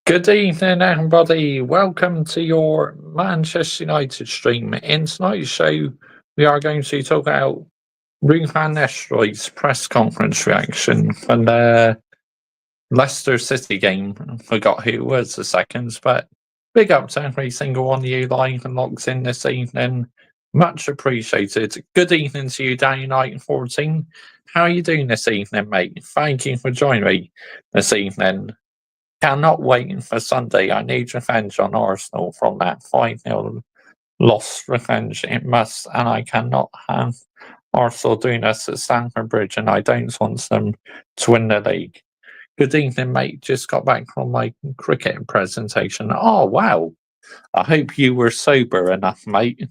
Good evening, everybody. Welcome to your Manchester United stream. In tonight's show, we are going to talk about Ruud van Nistelrooy's press conference reaction from the Leicester City game. Forgot who it was a second, but big up to every single one of you live and locked in this evening. Much appreciated. Good evening to you, Down United 14. How are you doing this evening, mate? Thank you for joining me this evening. Cannot wait for Sunday. I need revenge on Arsenal from that 5-0 loss. Revenge it must, and I cannot have Arsenal doing us at Stamford Bridge, and I don't want them to win the league. Good evening, mate. Just got back from my cricket presentation. Oh, wow. I hope you were sober enough, mate.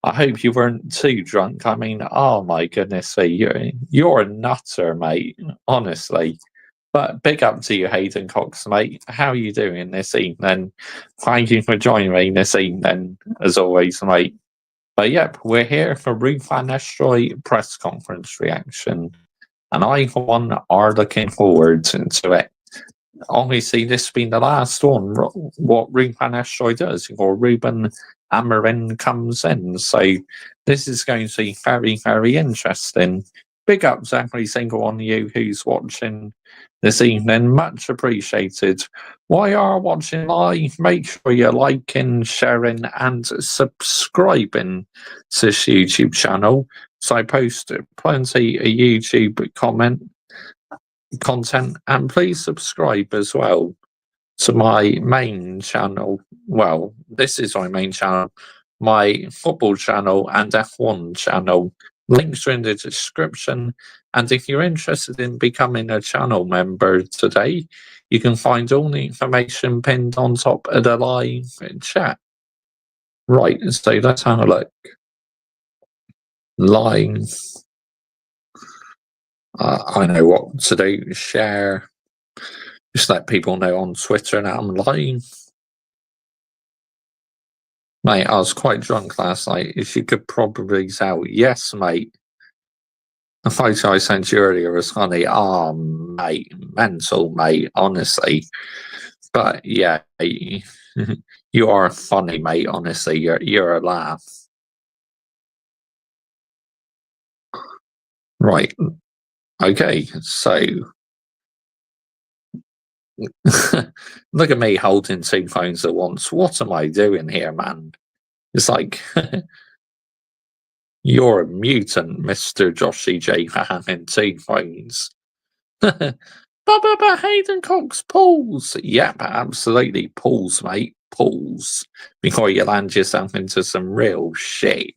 I hope you weren't too drunk. I mean, oh my goodness, you're a nutter, mate. Honestly. But big up to you, Hayden Cox, mate. How are you doing this evening? Thank you for joining me this evening, as always, mate. But yep, we're here for Ruud van Nistelrooy press conference reaction. And I, for one, are looking forward to it. Obviously, this has been the last one, what Ruud van Nistelrooy does, before Ruben Amorim comes in. So this is going to be very, very interesting. Big up to every single one of you who's watching this evening. Much appreciated. While you are watching live, make sure you're liking, sharing, and subscribing to this YouTube channel. So I post plenty of YouTube content, and please subscribe as well to my main channel. Well, this is my main channel, my football channel and F1 channel. Links are in the description. And if you're interested in becoming a channel member today, you can find all the information pinned on top of the live chat. Right, so let's have a look. Live. I know what to do. Share. Just let people know on Twitter that I'm live. Mate, I was quite drunk last night. If you could probably tell. Yes, mate. The photo I sent you earlier was funny. Oh, mate. Mental, mate. Honestly. But yeah, you are funny, mate. Honestly, you're a laugh. Right. Okay, so look at me holding two phones at once. What am I doing here, man? It's like you're a mutant, Mr. Joshy J, for having two phones. But Hayden Cox, pulls. Yep, absolutely. Pulls, mate. Pulls. Before you land yourself into some real shit.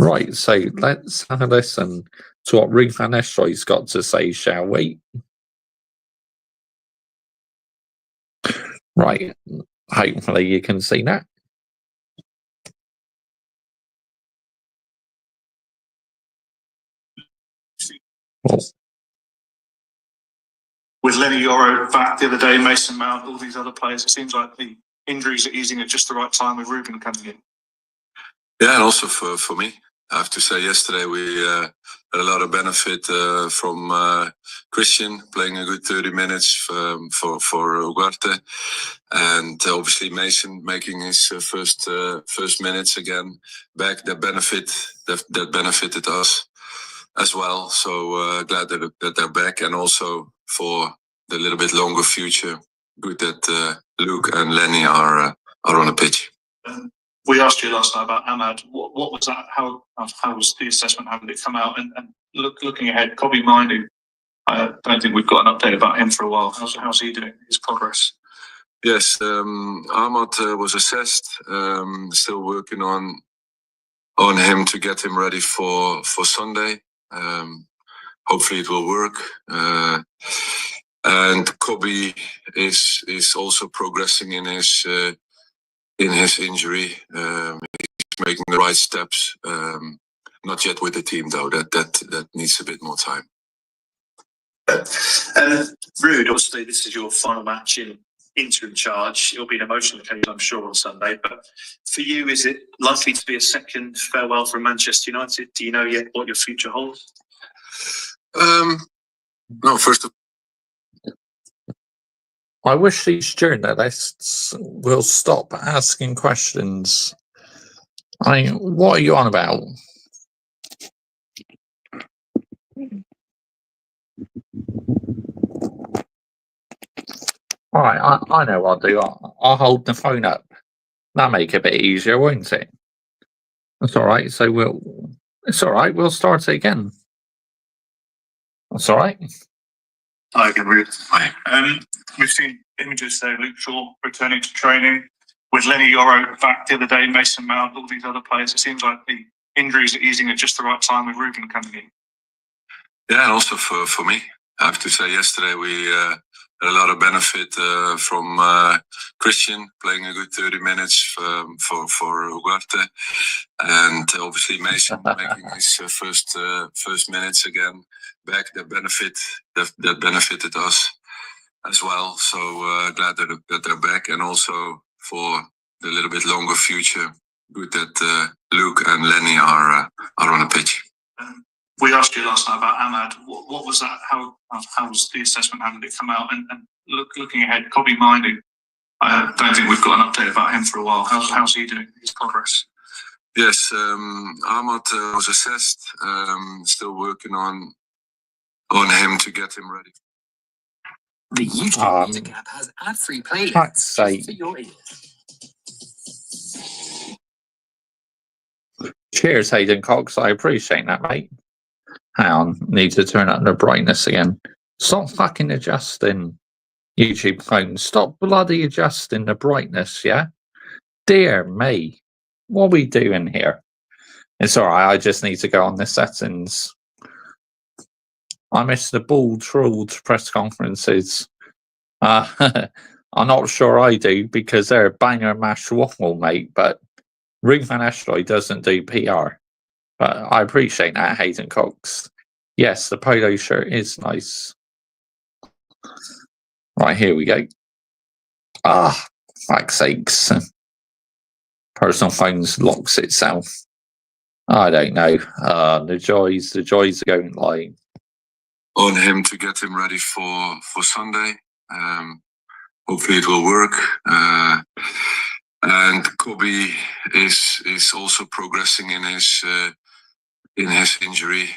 Right, so let's have a listen to what Ruud van Nistelrooy's got to say, shall we? Right, hopefully you can see that. Well, with Lenny Yoro back the other day, Mason Mount, all these other players, it seems like the injuries are easing at just the right time with Ruben coming in. Yeah, and also for me, I have to say, yesterday we had a lot of benefit from Christian playing a good 30 minutes for Ugarte, and obviously Mason making his first minutes again back. That benefited us as well. So glad that they're back, and also for the little bit longer future, good that Luke and Lenny are on the pitch. We asked you last night about Ahmad. What was that? How was the assessment? How did it come out? And looking ahead, Kobbie Mainoo, I don't think we've got an update about him for a while. How's he doing? His progress? Yes, Ahmad was assessed. Still working on him to get him ready for Sunday. Hopefully it will work. And Kobbie is also progressing in his injury. He's making the right steps. Not yet with the team though. That needs a bit more time. Ruud, obviously this is your final match in interim charge. It'll be an emotional occasion, I'm sure, on Sunday. But for you, is it likely to be a second farewell from Manchester United? Do you know yet what your future holds? No, first of I wish these journalists will stop asking questions. I mean, what are you on about? All right, I know what I'll do. I'll hold the phone up. That'll make it a bit easier, won't it? That's all right. So it's all right. We'll start it again. That's all right. Hi again, Ruth. Hi. We've seen images there, Luke Shaw returning to training with Lenny Yoro back the other day, Mason Mount, all these other players. It seems like the injuries are easing at just the right time with Ruben coming in. Yeah, and also for me, I have to say, yesterday we had a lot of benefit from Christian playing a good 30 minutes for Ugarte, and obviously Mason making his first minutes again back. That benefited us as well. So glad that they're back, and also for the little bit longer future, good that Luke and Lenny are on the pitch. We asked you last night about Ahmad. What was that? How was the assessment? How did it come out? And looking ahead, Kobbie Mainoo. I don't think we've got an update about him for a while. How's he doing? His progress? Yes, Ahmad was assessed. Still working on him to get him ready. The YouTube Music app has ad-free playlists just for your ears. Cheers, Hayden Cox. I appreciate that, mate. Hang on, need to turn up the brightness again. Stop fucking adjusting, YouTube phone. Stop bloody adjusting the brightness, yeah? Dear me. What are we doing here? It's alright, I just need to go on the settings. I miss the ball-trawled press conferences. I'm not sure I do, because they're a banger mash waffle, mate, but Ruud van Nistelrooy doesn't do PR. But I appreciate that, Hayden Cox. Yes, the polo shirt is nice. Right, here we go. Ah, fuck's sakes. Personal phones locks itself. I don't know. The joys are going live. On him to get him ready for Sunday. Hopefully it will work. And Kobbie is also progressing in his injury.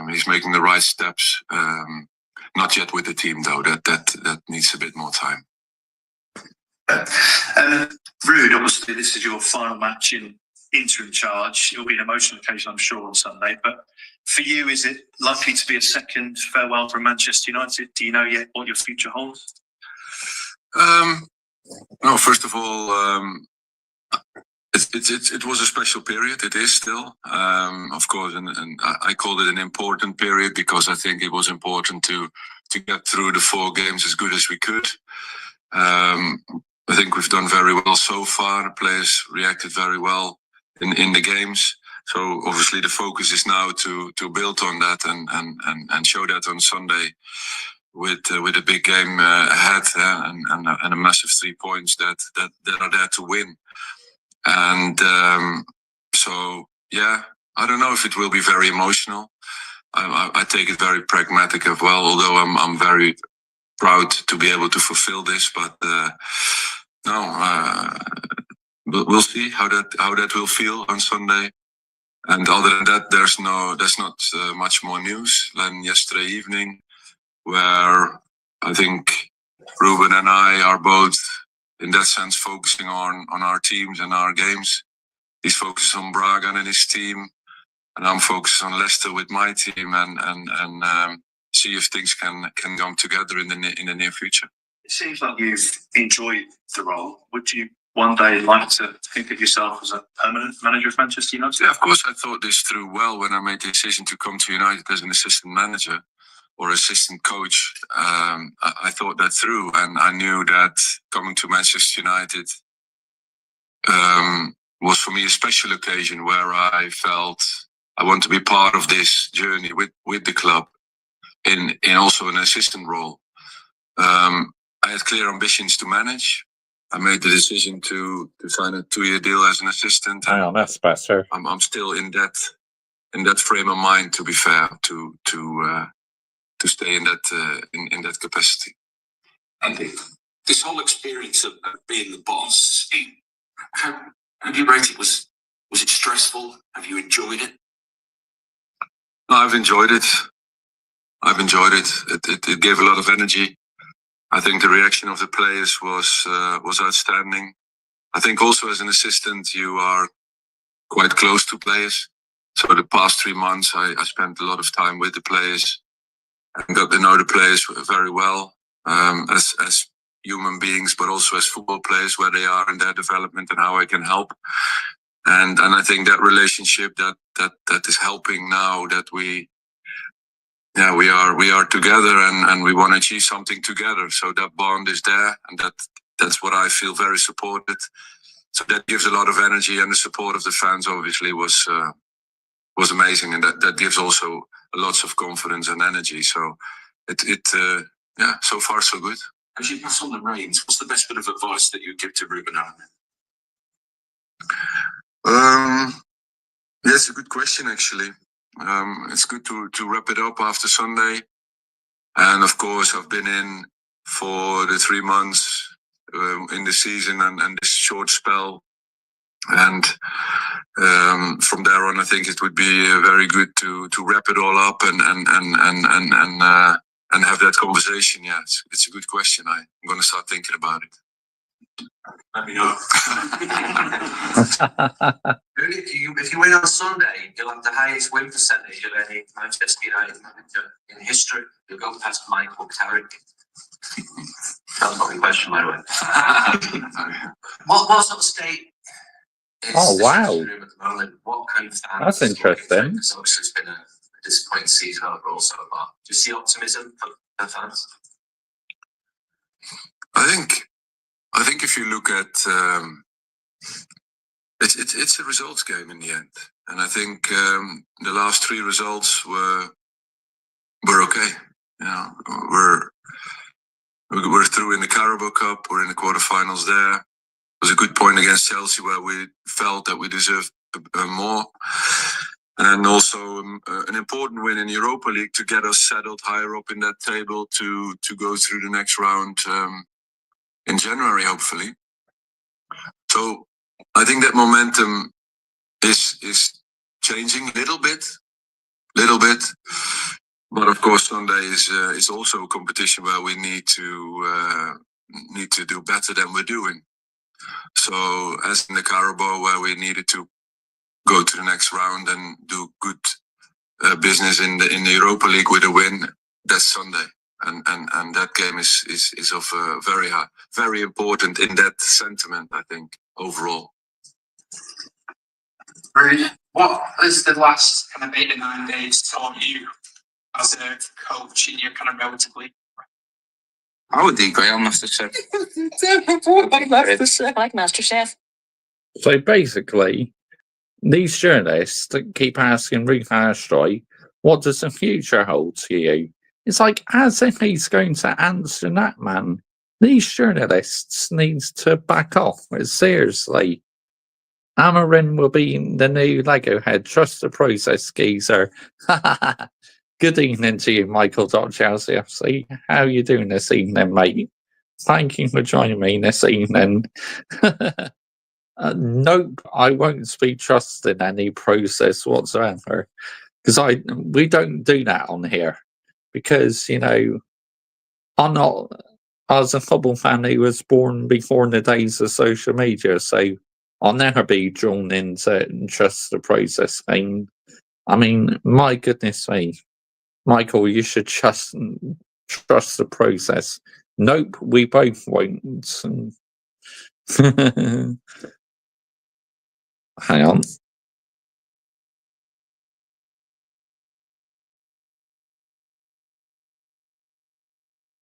He's making the right steps. Not yet with the team though. That needs a bit more time. Ruud, obviously this is your final match in interim charge. It'll be an emotional occasion, I'm sure, on Sunday. But for you, is it likely to be a second farewell from Manchester United? Do you know yet what your future holds? No, first of all, it was a special period. It is still, of course, and I called it an important period because I think it was important to get through the 4 games as good as we could. I think we've done very well so far. The players reacted very well in the games. So obviously the focus is now to build on that and show that on Sunday with a big game ahead and a massive 3 points that are there to win. And so yeah, I don't know if it will be very emotional. I take it very pragmatic as well. Although I'm very proud to be able to fulfill this, but we'll see how that will feel on Sunday. And other than that, there's not much more news than yesterday evening, where I think Ruben and I are both, in that sense, focusing on our teams and our games. He's focused on Braga and his team, and I'm focused on Leicester with my team, and see if things can come together in the near future. It seems like you've enjoyed the role. Would you one day like to think of yourself as a permanent manager of Manchester United? Yeah, of course, I thought this through well when I made the decision to come to United as an assistant manager or assistant coach. I thought that through, and I knew that coming to Manchester United was for me a special occasion where I felt I want to be part of this journey with the club in also an assistant role. I had clear ambitions to manage. I made the decision to sign a 2-year deal as an assistant. Oh, that's better. I'm still in that frame of mind, to be fair, to stay in that capacity. Andy, this whole experience of being the boss, how do you rate it? Was it stressful? Have you enjoyed it? No, I've enjoyed it. It gave a lot of energy. I think the reaction of the players was outstanding. I think also as an assistant, you are quite close to players. So the past 3 months, I spent a lot of time with the players and got to know the players very well, as human beings, but also as football players, where they are in their development and how I can help. And I think that relationship that is helping now that we are together and we want to achieve something together. So that bond is there, and that's what I feel very supported. So that gives a lot of energy, and the support of the fans obviously was amazing, and that gives also lots of confidence and energy. So so far so good. As you pass on the reins, what's the best bit of advice that you give to Ruben Amorim? That's a good question, actually. It's good to wrap it up after Sunday. And of course, I've been in for the 3 months in the season and this short spell. And from there on, I think it would be very good to wrap it all up and have that conversation. Yeah, it's a good question. I'm going to start thinking about it. Let me know. If you win on Sunday, you'll have the highest win percentage of any Manchester United manager in history. You'll go past Michael Carrick. That's not the question, by the way. What sort of state is Oh, wow. the room at the moment? What kind of fans? That's interesting. Because obviously it's been a disappointing season overall so far. Do you see optimism for the fans? I think if you look at it's a results game in the end, and I think the last 3 results were okay. You know, we're through in the Carabao Cup. We're in the quarterfinals there. It was a good point against Chelsea where we felt that we deserved more, and also an important win in Europa League to get us settled higher up in that table to go through the next round. In January, hopefully. So I think that momentum is changing a little bit. But of course, Sunday is also a competition where we need to do better than we're doing. So as in the Carabao, where we needed to go to the next round and do good business in the Europa League with a win, that's Sunday. And that game is of very important in that sentiment, I think, overall. Brilliant. What has the last kind of 8 to 9 days taught you as a coach in your kind of relatively? I would do great on MasterChef. I like MasterChef. So basically, these journalists that keep asking Ruben Nistelrooy, what does the future hold to you? It's like, as if he's going to answer that, man. These journalists need to back off. Seriously. Amorim will be the new Lego head. Trust the process, geezer. Good evening to you, Michael Chelsea FC. How are you doing this evening, mate? Thank you for joining me this evening. Nope, I won't be trusting any process whatsoever. Because we don't do that on here. Because, you know, I'm not, as a football fan who was born before the days of social media, so I'll never be drawn into just the process thing. I mean, my goodness me. Michael, you should trust the process. Nope, we both won't. Hang on.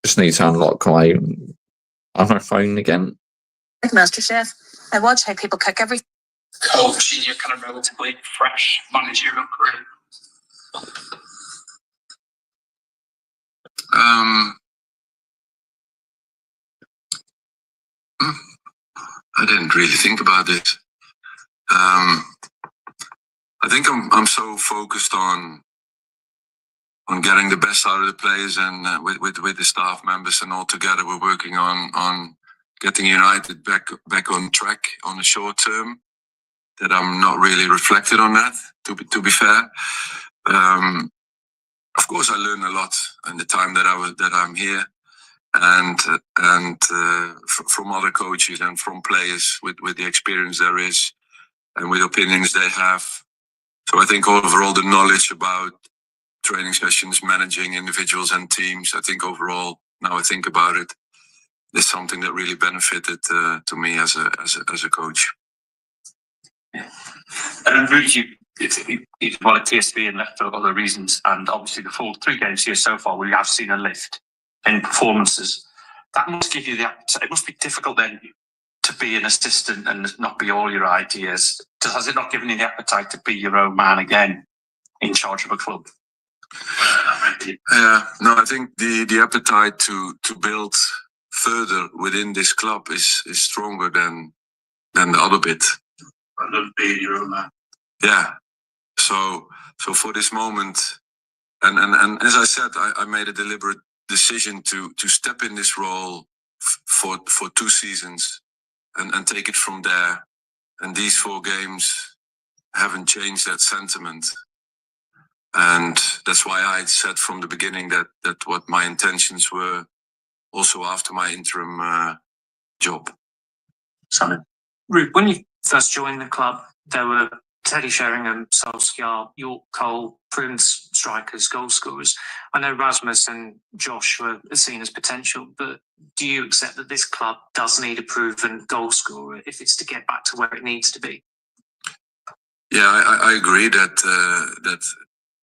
Just need to unlock my other phone again. Like MasterChef. I watch how people cook everything. Coach in your kind of relatively fresh managerial career. I didn't really think about it. I think I'm so focused on getting the best out of the players, and with the staff members and all together, we're working on getting United back on track on the short term. That I'm not really reflected on that, to be fair. Of course, I learned a lot in the time that I'm here, and from other coaches and from players with the experience there is, and with opinions they have. So I think overall the knowledge about training sessions, managing individuals and teams, I think overall, now I think about it, is something that really benefited to me as a coach. And Rudy, it's volunteers to be in left for other reasons, and obviously the full 3 games here so far, we have seen a lift in performances. That must give you it must be difficult then to be an assistant and not be all your ideas. Has it not given you the appetite to be your own man again in charge of a club? No, I think the appetite to build further within this club is stronger than the other bit. I love being your own man. Yeah. So for this moment, and as I said, I made a deliberate decision to step in this role for 2 seasons and take it from there. And these 4 games haven't changed that sentiment. And that's why I said from the beginning that what my intentions were also after my interim job. Simon. Ruud, when you first joined the club, there were Teddy Sheringham, Solskjaer, York, Cole, proven strikers, goal scorers. I know Rasmus and Josh were seen as potential, but do you accept that this club does need a proven goal scorer if it's to get back to where it needs to be? Yeah, I agree that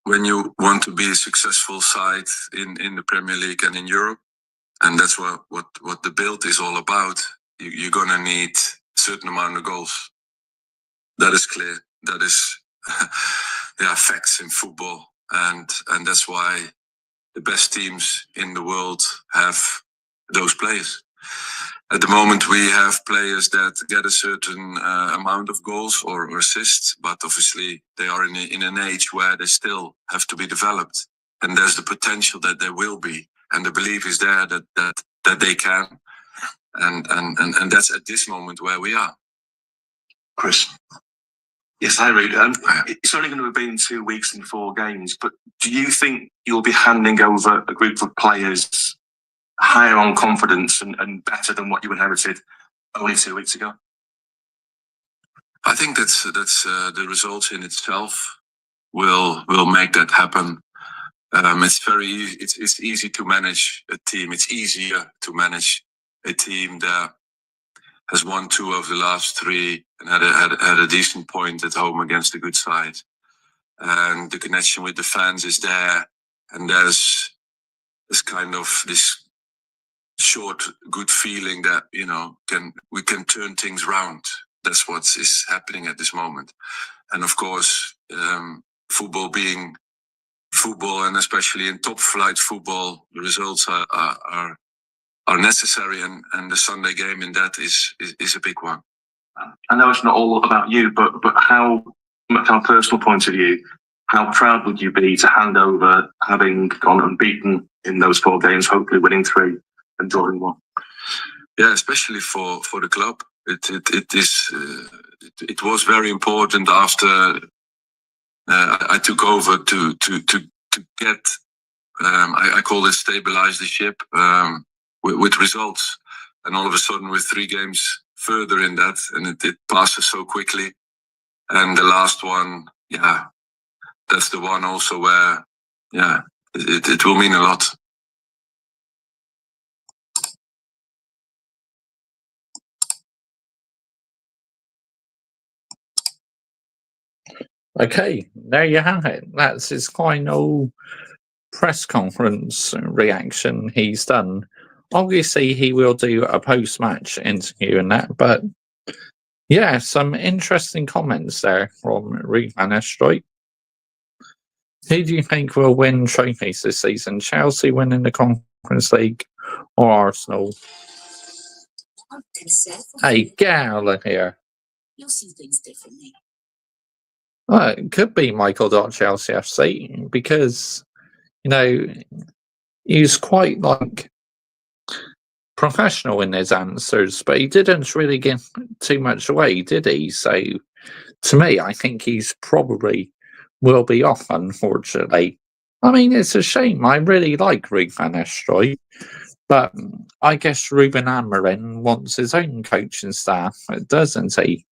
when you want to be a successful side in the Premier League and in Europe, and that's what the build is all about, you're gonna need a certain amount of goals. That is clear. That is there are facts in football, and that's why the best teams in the world have those players. At the moment, we have players that get a certain amount of goals or assists, but obviously they are in an age where they still have to be developed, and there's the potential that there will be, and the belief is there that they can, and that's at this moment where we are. Chris. Yes, hi Ruud. It's only going to have been 2 weeks and 4 games, but do you think you'll be handing over a group of players higher on confidence and better than what you inherited only 2 weeks ago? I think that's the results in itself will make that happen. It's very easy. It's easy to manage a team. It's easier to manage a team that has won 2 of the last 3 and had a decent point at home against a good side, and the connection with the fans is there, and there's kind of this short good feeling that we can turn things round. That's what is happening at this moment, and of course, football being football, and especially in top flight football, the results are necessary, and the Sunday game in that is a big one. I know it's not all about you, but how, from a kind of personal point of view, how proud would you be to hand over having gone unbeaten in those 4 games, hopefully winning 3 and drawing 1? Yeah, especially for the club. It was very important after I took over to get I call it stabilize the ship with results, and all of a sudden we're 3 games further in that, and it passes so quickly. And the last one, that's the one also where it will mean a lot. Okay, there you have it. That's his final press conference reaction he's done. Obviously, he will do a post-match interview and that, but yeah, some interesting comments there from Ruud van Nistelrooy. Who do you think will win trophies this season? Chelsea winning the Conference League or Arsenal? Hey, get out of here. You'll see things differently. Well, it could be Michael Chelsea FC, because You know, he's quite like professional in his answers, but he didn't really give too much away, did he? So to me, I think he's probably will be off, unfortunately. I mean, it's a shame. I really like Ruben van Nistelrooy, but I guess Ruben Amorim wants his own coaching staff, doesn't he?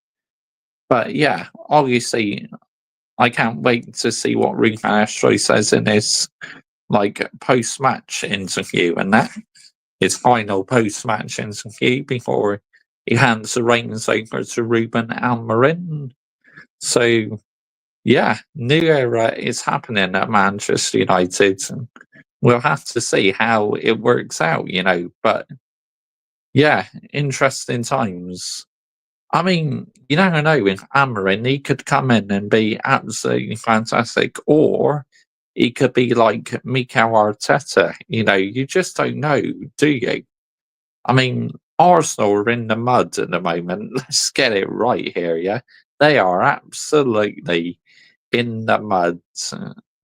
But yeah, obviously, I can't wait to see what Ruben van Nistelrooy says in his like post-match interview and that his final post-match interview before he hands the reins over to Ruben Amorim. So yeah, new era is happening at Manchester United. We'll have to see how it works out, you know. But yeah, interesting times. I mean, you never know with Amorim, he could come in and be absolutely fantastic, or he could be like Mikel Arteta. You know, you just don't know, do you? I mean, Arsenal are in the mud at the moment. Let's get it right here, yeah? They are absolutely in the mud.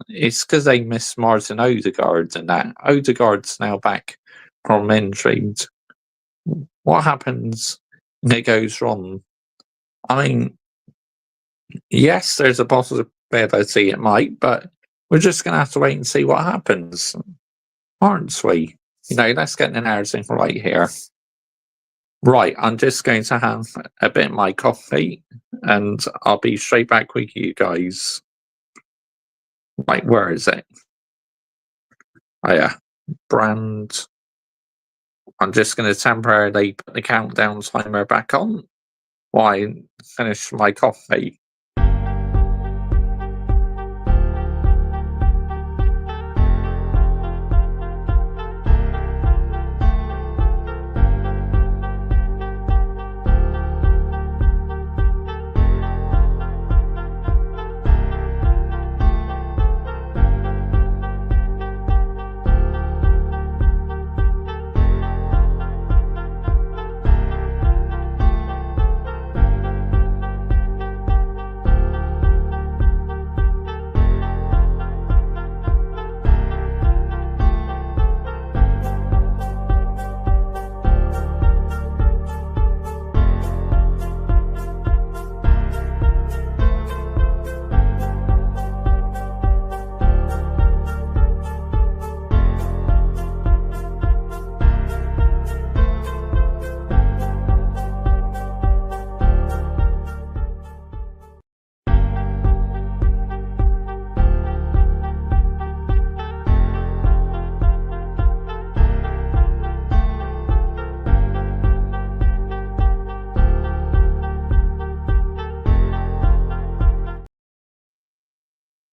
It's because they missed Martin Odegaard and that. Odegaard's now back from injury. What happens when it goes wrong? I mean, yes, there's a possibility it might, but we're just going to have to wait and see what happens, aren't we? You know, let's get the narrative right here. Right, I'm just going to have a bit of my coffee and I'll be straight back with you guys. Right, where is it? Oh yeah, brand. I'm just going to temporarily put the countdown timer back on while I finish my coffee.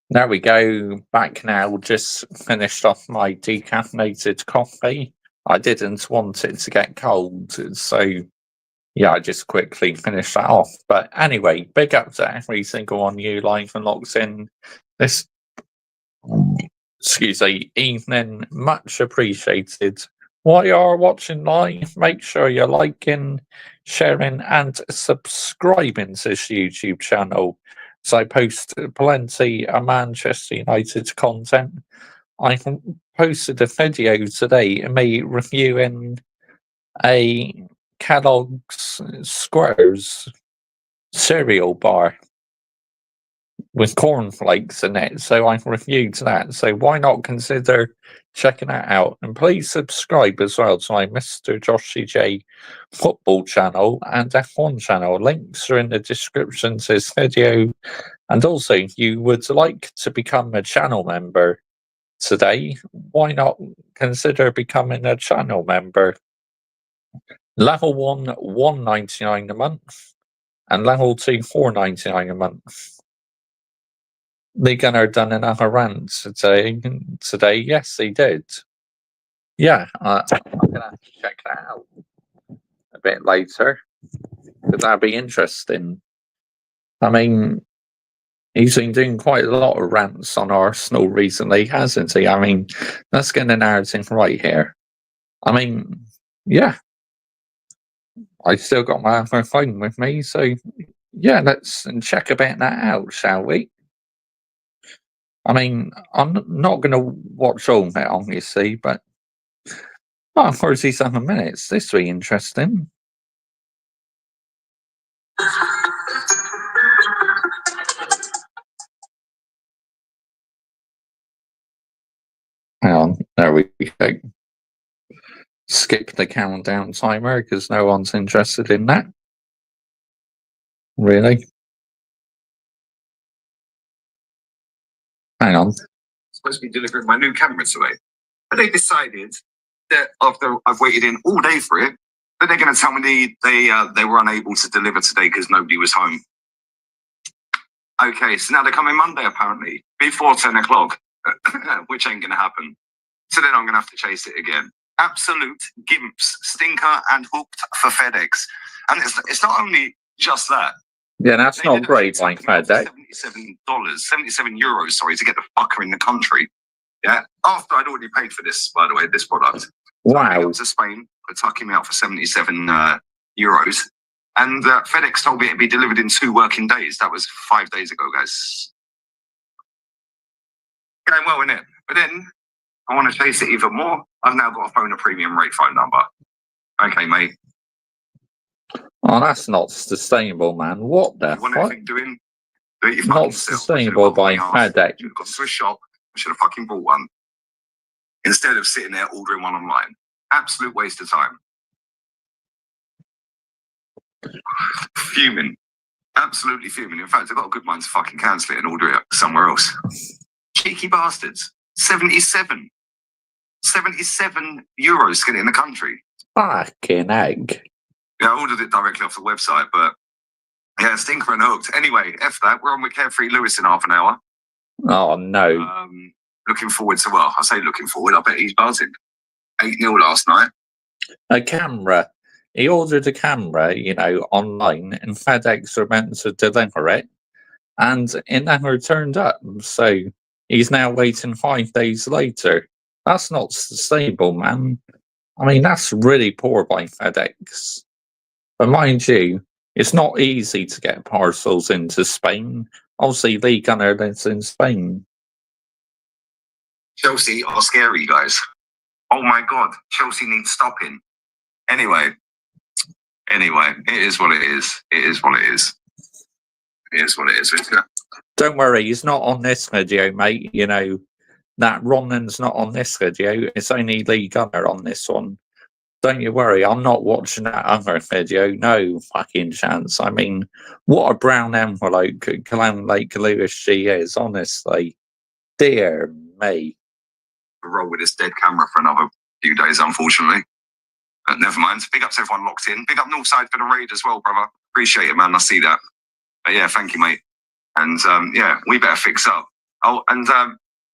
There we go, back now, just finished off my decaffeinated coffee. I didn't want it to get cold, so yeah, I just quickly finished that off. But anyway, big up to every single one of you live and locked in this, evening, much appreciated. While you are watching live, make sure you're liking, sharing and subscribing to this YouTube channel. So I post plenty of Manchester United content. I posted a video today of me reviewing a Kellogg's Squares cereal bar with cornflakes in it. So I reviewed that. So why not consider checking that out? And please subscribe as well to my Mr. Joshy J football channel and F1 channel. Links are in the description to this video. And also, if you would like to become a channel member today, why not consider becoming a channel member? Level 1, $1.99 a month, and level 2, $4.99 a month. They gonna done another rant today. Yes, they did. Yeah, I'm gonna have to check that out a bit later, because that'd be interesting. I mean, he's been doing quite a lot of rants on Arsenal recently, hasn't he? I mean, let's get the narrative right here. I mean, yeah, I still got my other phone with me, so yeah, let's check about that out, shall we? I mean, I'm not going to watch all of it, obviously, but 47 minutes. This will be interesting. Hang on, there we go. Skip the countdown timer because no one's interested in that. Really? Hang on. Supposed to be delivering my new camera today, but they decided that after I've waited in all day for it, that they're going to tell me they were unable to deliver today because nobody was home. Okay, so now they're coming Monday apparently before 10 o'clock, which ain't going to happen. So then I'm going to have to chase it again. Absolute gimps, stinker and hooked for FedEx, and it's not only just that. Yeah, that's not great, like FedEx. €77, sorry, to get the fucker in the country. Yeah, after I'd already paid for this, by the way, this product. Wow. So to Spain for tucking me out for €77, and FedEx told me it'd be delivered in 2 working days. That was 5 days ago, guys. Going well, innit? But then I want to chase it even more. I've now got to phone a premium rate phone number. Okay, mate. Oh, that's not sustainable, man. What the You want fuck? anything doing? Do it your Not fucking self. sustainable by FedEx. Should have gone to a shop. I should have fucking bought one instead of sitting there ordering one online. Absolute waste of time. Fuming. Absolutely fuming. In fact, I've got a good mind to fucking cancel it and order it somewhere else. Cheeky bastards. 77 euros to get it in the country. Fucking egg. Yeah, I ordered it directly off the website, but yeah, stinker and hooked. Anyway, F that. We're on with Carefree Lewis in half an hour. Oh, no. Looking forward to, well, I say looking forward, I bet he's buzzing. 8-0 last night. A camera. He ordered a camera, you know, online, and FedEx were meant to deliver it, and it never turned up. So he's now waiting 5 days later. That's not sustainable, man. I mean, that's really poor by FedEx. But mind you, it's not easy to get parcels into Spain. Obviously, Lee Gunner lives in Spain. Chelsea are scary, guys. Oh my God, Chelsea needs stopping. Anyway, it is what it is. It is what it is. It is what it is. Don't worry, he's not on this video, mate. You know, that Ronan's not on this video. It's only Lee Gunner on this one. Don't you worry, I'm not watching that other video. No fucking chance. I mean, what a brown envelope Clown Lake Lewis she is, honestly. Dear me. Roll with this dead camera for another few days, unfortunately. Never mind. Big up to everyone locked in. Big up Northside for the raid as well, brother. Appreciate it, man. I see that. Yeah, thank you, mate. And yeah, we better fix up. Oh, and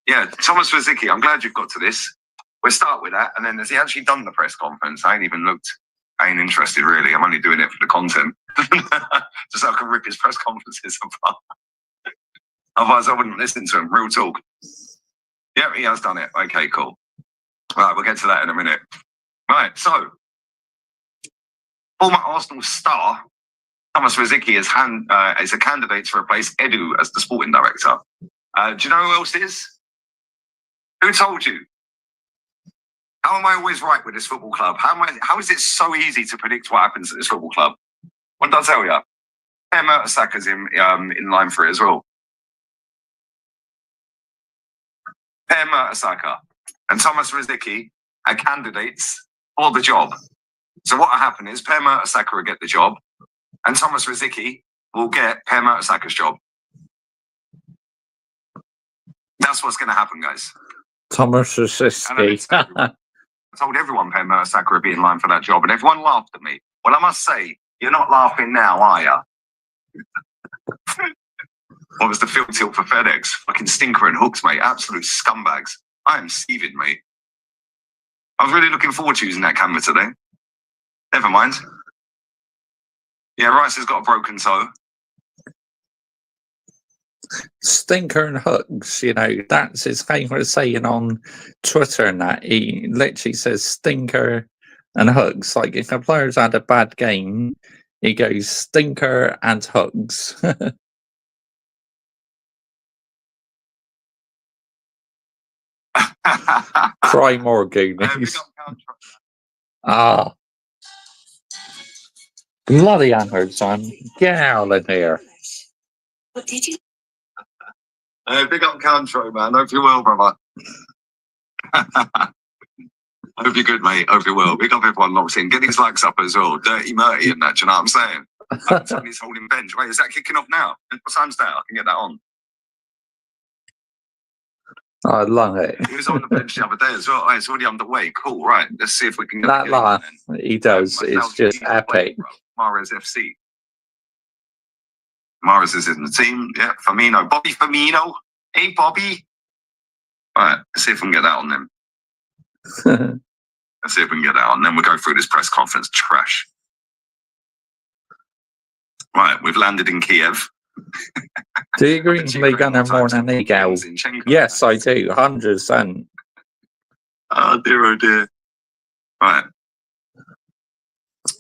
yeah, Thomas Wazicki, I'm glad you've got to this. We'll start with that. And then has he actually done the press conference? I ain't even looked. I ain't interested, really. I'm only doing it for the content. Just so I can rip his press conferences apart. Otherwise, I wouldn't listen to him. Real talk. Yeah, he has done it. Okay, cool. All right, we'll get to that in a minute. Right, so former Arsenal star Thomas Wazicki is a candidate to replace Edu as the sporting director. Do you know who else is? Who told you? How am I always right with this football club? How is it so easy to predict what happens at this football club? What did I tell you? Per Mertesacker's in line for it as well. Per Mertesacker and Thomas Wazicki are candidates for the job. So what will happen is Per Mertesacker will get the job and Thomas Wazicki will get Per Mertesacker's job. That's what's going to happen, guys. Thomas Wazicki. I told everyone Per Mertesacker would be in line for that job and everyone laughed at me. Well, I must say, you're not laughing now, are you? What was the field tilt for FedEx? Fucking stinker and hooks, mate. Absolute scumbags. I am seething, mate. I was really looking forward to using that camera today. Never mind. Yeah, Rice has got a broken toe. Stinker and hooks, you know, that's his favourite saying on Twitter and that. He literally says stinker and hooks. Like if a player's had a bad game, he goes stinker and hugs. Cry more, Big Goonies. up Country. Ah. Bloody hell, son. Get out of here. What did you? Big up Country, man. Hope you're well, brother. Hope you're good, mate. Hope you're well. Big up everyone locked in. Get these likes up as well. Dirty Murty and that, do you know what I'm saying? Somebody's holding bench. Wait, is that kicking off now? What time's that? I can get that on. I love it. He was on the bench the other day as well. Oh, it's already underway. Cool, right. Let's see if we can get That the game on laugh then. he does is Myself, just he's away, epic. bro. Mahrez FC. Mahrez is in the team. Yeah, Firmino. Bobby Firmino. Hey, Bobby. All right, let's see if we can get that on then. Let's see if we can get that on. Then we'll go through this press conference trash. Right, we've landed in Kiev. Do you agree they're going to have more than they go? Yes, I do. 100%. Oh dear. Right.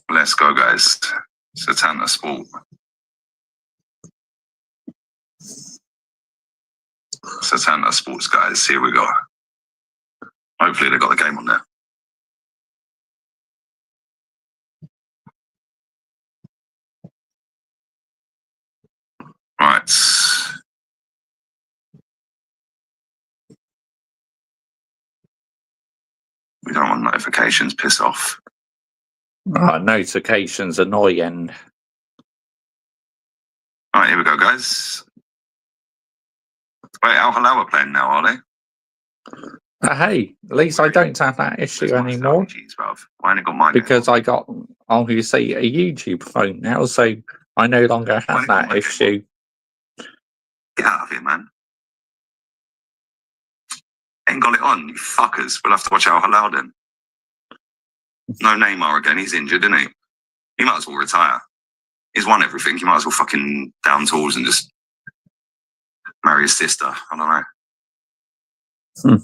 Let's go, guys. Satana Sport. Satana Sports, guys. Here we go. Hopefully they got the game on there. Right. We don't want notifications. Piss off. Notifications annoying. All right, here we go, guys. Wait, Al Hilal are playing now, are they? Hey, at least I don't have that issue anymore. Why ain't it got mine? Because I got, obviously, a YouTube phone now, so I no longer have that issue. Get out of here, man. Ain't got it on, you fuckers. We'll have to watch Al Hilal then. No Neymar again. He's injured, isn't he? He might as well retire. He's won everything. He might as well fucking down tools and just marry his sister. I don't know.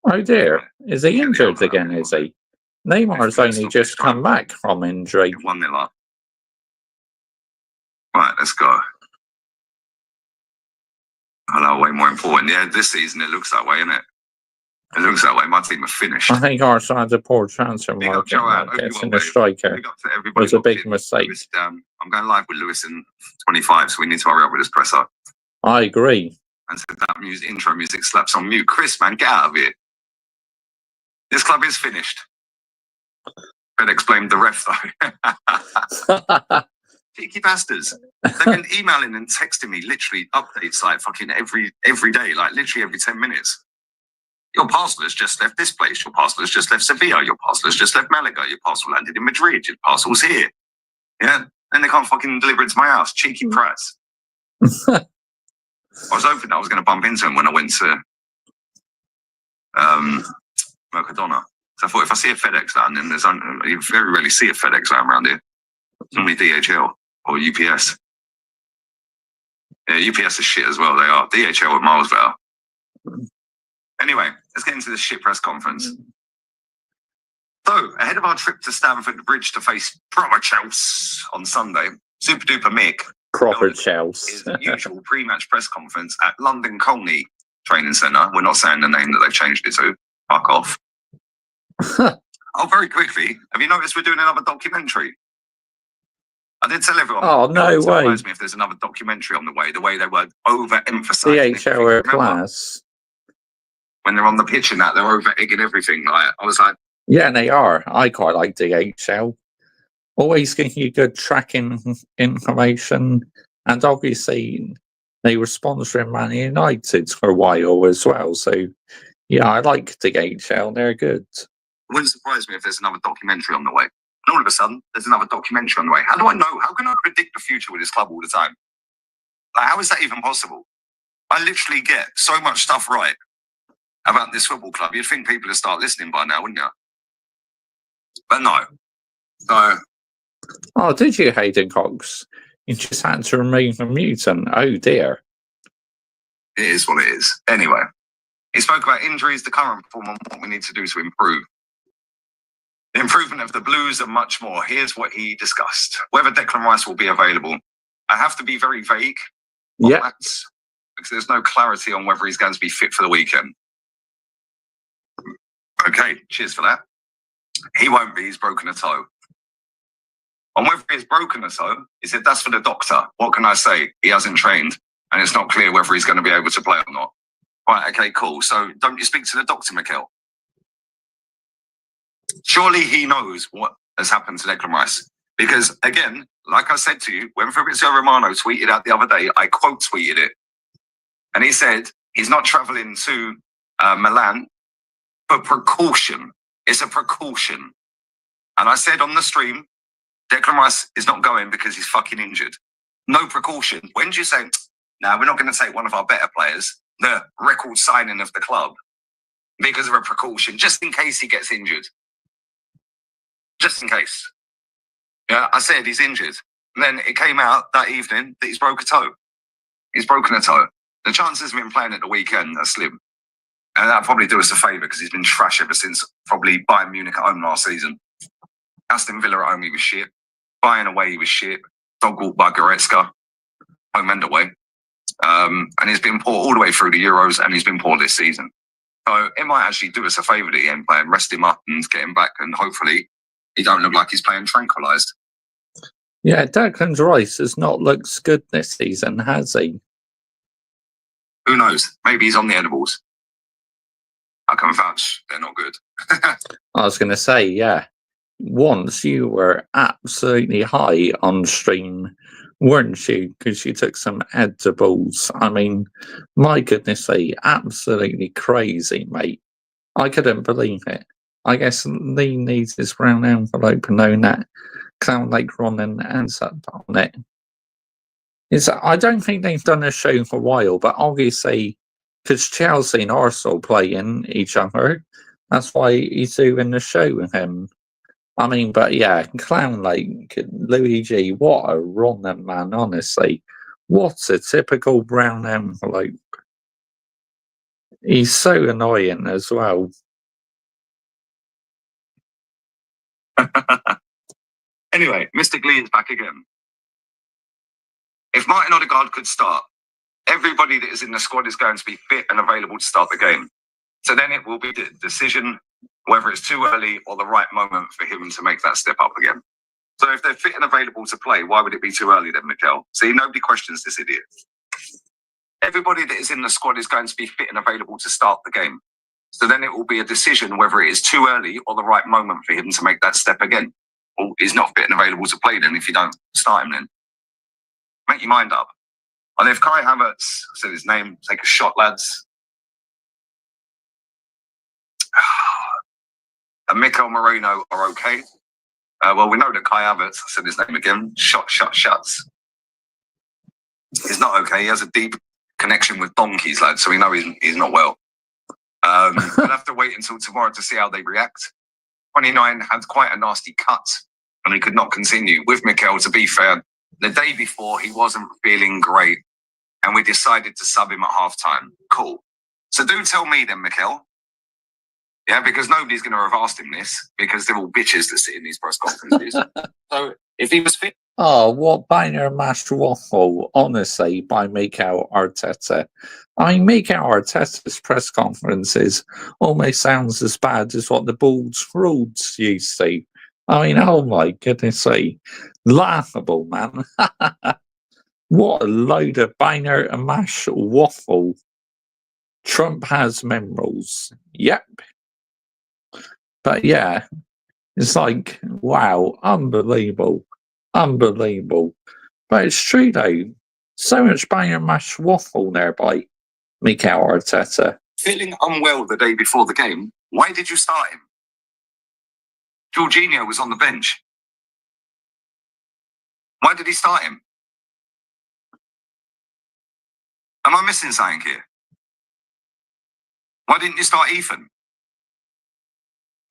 Oh dear. Is he injured again, is he? Neymar's only just come back from injury. 1-0 up. Right, let's go. Hello, way more important. Yeah, this season it looks that way, isn't it? It looks that way. My team are finished. I think Arsenal had a poor transfer Big up, market. Joanne. Hope Getting you a well, striker Big up to everybody was a locked big in. mistake. Lewis, I'm going live with Lewis in 25, so we need to hurry up with this presser. I agree. And so that intro music slaps on mute. Chris, man, get out of here. This club is finished. FedEx blamed the ref, though. Cheeky bastards. They've been emailing and texting me literally updates like fucking every day, like literally every 10 minutes. Your parcel has just left this place. Your parcel has just left Sevilla. Your parcel has just left Malaga. Your parcel landed in Madrid. Your parcel's here. Yeah? And they can't fucking deliver it to my house. Cheeky prats. I was hoping I was going to bump into him when I went to Mercadona. So I thought if I see a FedEx van, then you very rarely see a FedEx van around here. It's normally DHL or UPS. Yeah, UPS is shit as well. They are. DHL are miles better. Anyway, let's get into this shit press conference. So, ahead of our trip to Stamford Bridge to face proper Chelsea on Sunday, Super Duper Mick Proper is Chelsea. the usual pre-match press conference at London Colney Training Centre. We're not saying the name that they've changed it to. Fuck off. Oh, very quickly, have you noticed we're doing another documentary? I did tell everyone. Oh, no way. Surprised me if there's another documentary on the way they were over-emphasising DHL are class. when they're on the pitch and that, they're over-egging everything. Like, I was like, Yeah, they are. I quite like DHL. Always giving you good tracking information. And obviously, they were sponsoring Man United for a while as well. So, yeah, I like DHL. They're good. it wouldn't surprise me if there's another documentary on the way. And all of a sudden, there's another documentary on the way. How do I know? How can I predict the future with this club all the time? Like, how is that even possible? I literally get so much stuff right about this football club. You'd think people would start listening by now, wouldn't you? But no. So, Oh, did you, Hayden Cox? You just had to remove a mutant. Oh, dear. it is what it is. Anyway, he spoke about injuries, the current form, and what we need to do to improve. The improvement of the Blues and much more. Here's what he discussed. Whether Declan Rice will be available. I have to be very vague. Yeah. because there's no clarity on whether he's going to be fit for the weekend. Okay, cheers for that. He won't be, he's broken a toe. On whether he's broken a toe, he said that's for the doctor. What can I say? He hasn't trained, and it's not clear whether he's going to be able to play or not. Right, okay, cool. So don't you speak to the doctor, Mikel? Surely he knows what has happened to Declan Rice. Because, again, like I said to you, when Fabrizio Romano tweeted out the other day, I quote tweeted it, and he said he's not travelling to Milan for precaution. It's a precaution. And I said on the stream, Declan Rice is not going because he's fucking injured. No precaution. When do you say, no, we're not going to take one of our better players, the record signing of the club, because of a precaution, just in case he gets injured? Just in case. Yeah, I said he's injured. And then it came out that evening that he's broke a toe. He's broken a toe. The chances of him playing at the weekend are slim. And that'll probably do us a favour because he's been trash ever since probably Bayern Munich at home last season. Aston Villa at home, he was shit. Bayern away, he was shit. Dog walked by Goretzka, home and away. And he's been poor all the way through the Euros, and he's been poor this season. So it might actually do us a favour that he ain't playing, rest him up and get him back, and hopefully he don't look like he's playing tranquilised. Yeah, Declan Rice has not looked good this season, has he? Who knows? Maybe he's on the edibles. I can vouch they're not good. I was going to say, yeah. Once you were absolutely high on stream, weren't you? Because you took some edibles. I mean, my goodness, absolutely crazy, mate. I couldn't believe it. I guess Lee needs his brown envelope knowing that Clown Lake Ronan ends up on it. I don't think they've done a show for a while, but obviously, because Chelsea and Arsenal playing each other, that's why he's doing the show with him. I mean, but yeah, Clown Lake, Luigi, what a Ronan, man, honestly. What a typical brown envelope. He's so annoying as well. Anyway, Mystic Lee is back again. If Martin Odegaard could start, everybody that is in the squad is going to be fit and available to start the game. So then it will be the decision whether it's too early or the right moment for him to make that step up again. So if they're fit and available to play, why would it be too early then, Mikel? See, nobody questions this idiot. Everybody that is in the squad is going to be fit and available to start the game. So then it will be a decision whether it is too early or the right moment for him to make that step again. Well, he's not fit and available to play then if you don't start him then. Make your mind up. And if Kai Havertz, I said his name, take a shot, lads. And Mikel Moreno are okay. Well, we know that Kai Havertz, I said his name again, shuts. He's not okay. He has a deep connection with donkeys, lads, so we know he's not well. We'll have to wait until tomorrow to see how they react. 29 had quite a nasty cut, and he could not continue. With Mikel, to be fair, the day before, he wasn't feeling great, and we decided to sub him at halftime. Cool. So do tell me then, Mikel. Yeah, because nobody's going to have asked him this, because they're all bitches that sit in these press conferences. So if he was fit... Oh, what banger mashed waffle, honestly, by Mikel Arteta. I mean, Mikel Arteta's press conferences almost sounds as bad as what the Bulls Rules used to. I mean, oh my goodness, laughable, man. What a load of banger and mash waffle. Trump has minerals. Yep. But yeah, it's like, wow, unbelievable. Unbelievable. But it's true though. So much banger and mash waffle there by Mikel Arteta. Feeling unwell the day before the game, why did you start him? Jorginho was on the bench. Why did he start him? Am I missing something here? Why didn't you start Ethan?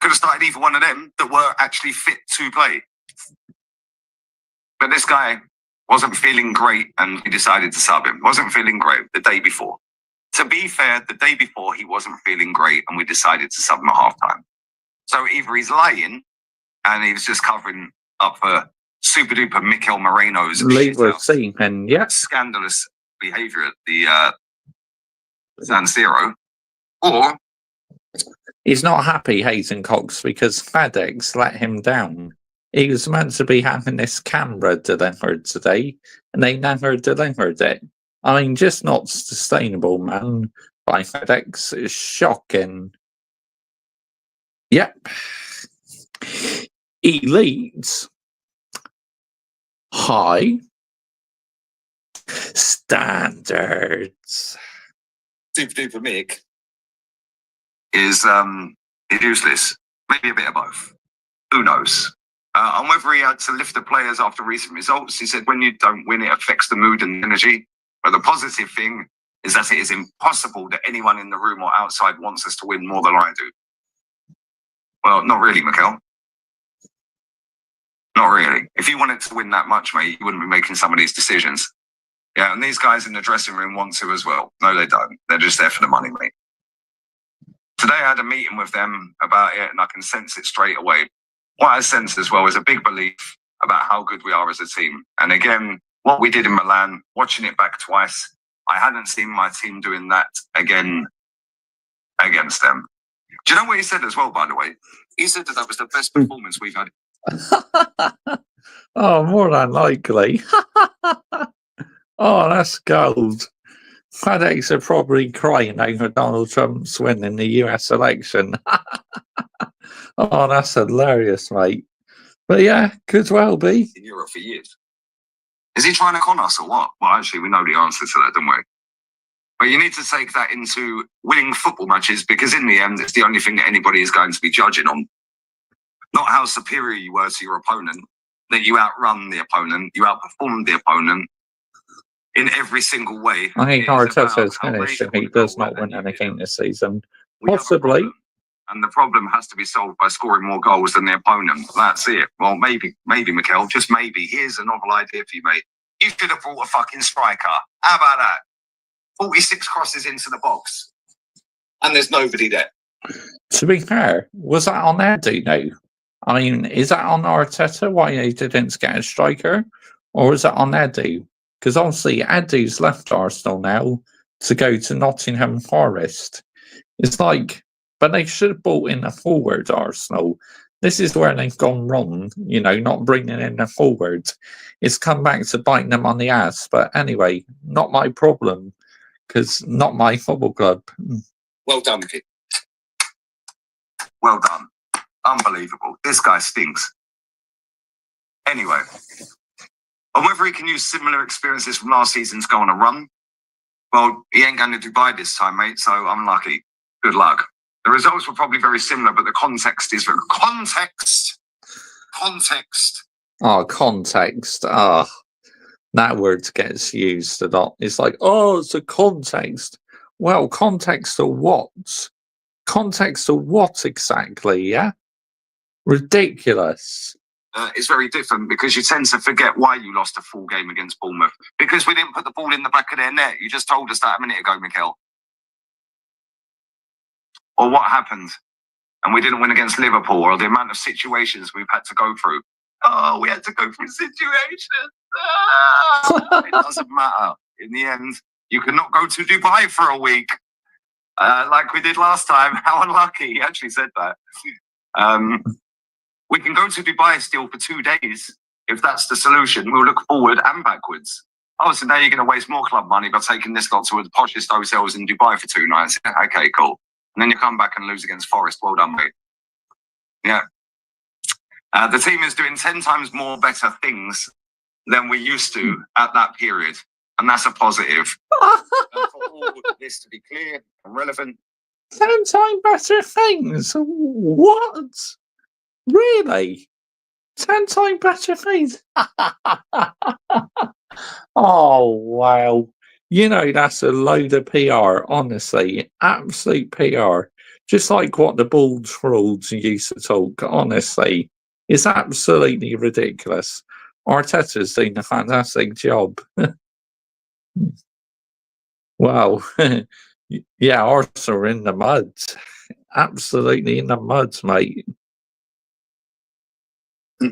Could have started either one of them that were actually fit to play. But this guy wasn't feeling great and he decided to sub him. Wasn't feeling great the day before. To be fair, the day before he wasn't feeling great and we decided to sub him at halftime. So either he's lying and he was just covering up for super duper Mikel Moreno's Scandalous behaviour at the San Siro, or He's not happy, Hayden Cox, because FedEx let him down. He was meant to be having this camera delivered today, and they never delivered it. I mean, just not sustainable, man, by FedEx. It's shocking. Yep. Elite. High. Standards. Super duper Mick is useless. Maybe a bit of both. Who knows? On whether he had to lift the players after recent results, he said when you don't win, it affects the mood and energy. But the positive thing is that it is impossible that anyone in the room or outside wants us to win more than I do. Well, not really, Mikel. Not really. If you wanted to win that much, mate, you wouldn't be making some of these decisions. Yeah, and these guys in the dressing room want to as well. No, they don't. They're just there for the money, mate. Today I had a meeting with them about it, and I can sense it straight away. What I sense as well is a big belief about how good we are as a team. And again, what we did in Milan, watching it back twice, I hadn't seen my team doing that again against them. Do you know what he said as well, by the way? He said that was the best performance we've had. Oh, more than likely. Oh, that's gold. FedEx are probably crying over Donald Trump's winning the US election. Oh, that's hilarious, mate. But yeah, could well be. In Europe for years. Is he trying to con us or what? Well, actually, we know the answer to that, don't we? But you need to take that into winning football matches, because in the end, it's the only thing that anybody is going to be judging on. Not how superior you were to your opponent, that you outrun the opponent, you outperformed the opponent in every single way. I think Arteta's finished if he does not win anything this season. Possibly. And the problem has to be solved by scoring more goals than the opponent. That's it. Well, maybe, Mikel, just maybe. Here's a novel idea for you, mate. You should have brought a fucking striker. How about that? 46 crosses into the box. And there's nobody there. To be fair, was that on Eddie now? I mean, is that on Arteta why he didn't get a striker? Or is that on Eddie? Because obviously Eddie's left Arsenal now to go to Nottingham Forest. It's like, but they should have brought in a forward, Arsenal. This is where they've gone wrong, you know, not bringing in a forward. It's come back to biting them on the ass. But anyway, not my problem, because not my football club. Well done, kid. Well done. Unbelievable. This guy stinks. Anyway, on whether he can use similar experiences from last season to go on a run, well, he ain't going to Dubai this time, mate, so unlucky. Good luck. The results were probably very similar, but the context is very... Context! Oh, context. Ah, that word gets used a lot. It's like, oh, it's a context. Well, context of what? Context of what exactly, yeah? Ridiculous. It's very different because you tend to forget why you lost a full game against Bournemouth. Because we didn't put the ball in the back of their net. You just told us that a minute ago, Mikel. Or what happened and we didn't win against Liverpool, or the amount of situations we've had to go through. Oh, we had to go through situations. It doesn't matter. In the end, you cannot go to Dubai for a week. Like we did last time. How unlucky. He actually said that. We can go to Dubai still for 2 days. If that's the solution, we'll look forward and backwards. Oh, so now you're going to waste more club money by taking this lot to the poshest hotels in Dubai for 2 nights. Okay, cool. And then you come back and lose against Forest. Well done, mate. Yeah. The team is doing 10 times more better things than we used to at that period. And that's a positive. For all of this to be clear and relevant. 10 times better things? What? Really? 10 times better things? Oh, wow. You know, that's a load of PR, honestly. Absolute PR. Just like what the bald frauds used to talk, honestly. It's absolutely ridiculous. Arteta's doing a fantastic job. Wow. Yeah, Arsenal are in the mud. Absolutely in the mud, mate.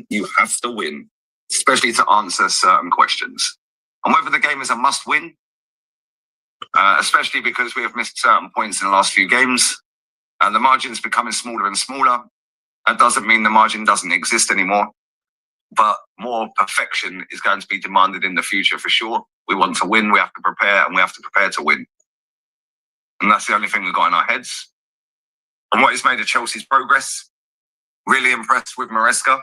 You have to win, especially to answer certain questions. And whether the game is a must-win, especially because we have missed certain points in the last few games, and the margin's becoming smaller and smaller. That doesn't mean the margin doesn't exist anymore, but more perfection is going to be demanded in the future for sure. We want to win, we have to prepare, and we have to prepare to win. And that's the only thing we've got in our heads. And what he's made of Chelsea's progress, really impressed with Maresca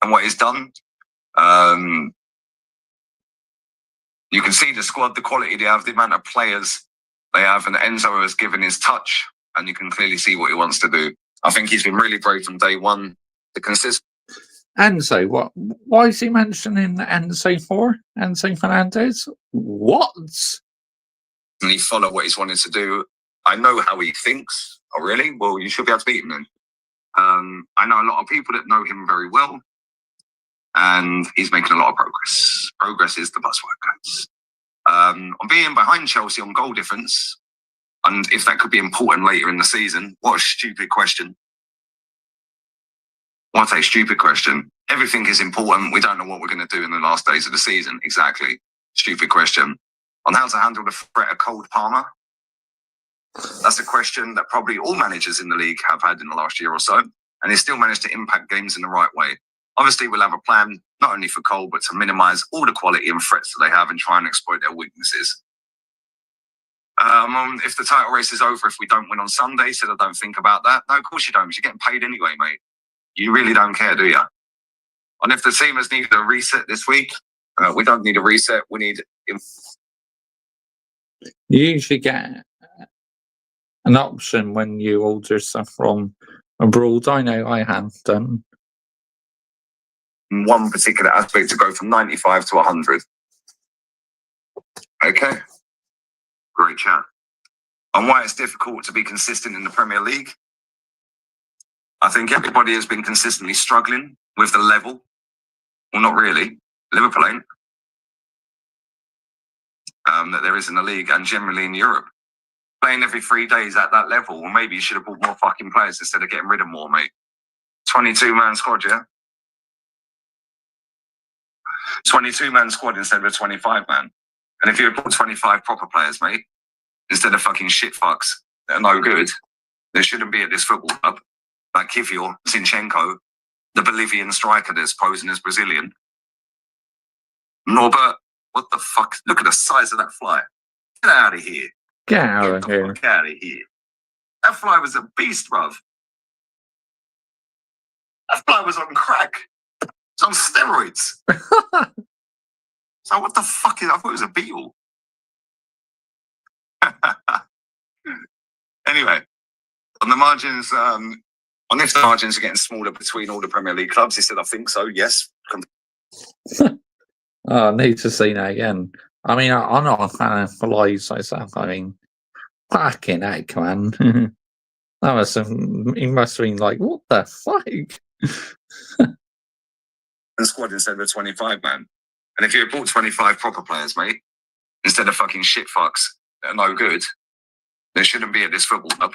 and what he's done. You can see the squad, the quality they have, the amount of players they have, and Enzo has given his touch, and you can clearly see what he wants to do. I think he's been really brave from day one. The consist. Enzo, what? Why is he mentioning Enzo for? Enzo Fernandez? What? And he follow what he's wanted to do. I know how he thinks. Oh, really? Well, you should be able to beat him then. I know a lot of people that know him very well, and he's making a lot of progress. Progress is the buzzword, guys. On being behind Chelsea on goal difference, and if that could be important later in the season, what a stupid question. What a stupid question. Everything is important. We don't know what we're going to do in the last days of the season. Exactly. Stupid question. On how to handle the threat of Cole Palmer. That's a question that probably all managers in the league have had in the last year or so, and they still managed to impact games in the right way. Obviously, we'll have a plan, not only for Cole, but to minimise all the quality and threats that they have and try and exploit their weaknesses. If the title race is over, if we don't win on Sunday, so I don't think about that. No, of course you don't, because you're getting paid anyway, mate. You really don't care, do you? And if the team has needed a reset this week, we don't need a reset. We need... You usually get an option when you order stuff from abroad. I know I have done. One particular aspect to go from 95 to 100. Okay. Great chat. And why it's difficult to be consistent in the Premier League. I think everybody has been consistently struggling with the level. Well, not really. Liverpool ain't. That there is in the league and generally in Europe. Playing every 3 days at that level, well, maybe you should have bought more fucking players instead of getting rid of more, mate. 22-man squad, yeah? 22-man squad instead of a 25-man. And if you had bought 25 proper players, mate, instead of fucking shit fucks that are no good, there shouldn't be at this football club. Like Kivior, Zinchenko, the Bolivian striker that's posing as Brazilian. Norbert, what the fuck? Look at the size of that fly. Get out of here. Get out of here. Get out of here. That fly was a beast, bruv. That fly was on crack. It's on steroids. So what the fuck is... I thought it was a beetle. Anyway, on the margins... on if the margins are getting smaller between all the Premier League clubs, he said, I think so, yes. I need to see that again. I mean, I'm not a fan of flies myself. I mean, fucking heck, man. That was he must have been like, what the fuck? The squad instead of a 25 man. And if you had bought 25 proper players, mate, instead of fucking shit fucks that are no good, there shouldn't be at this football club.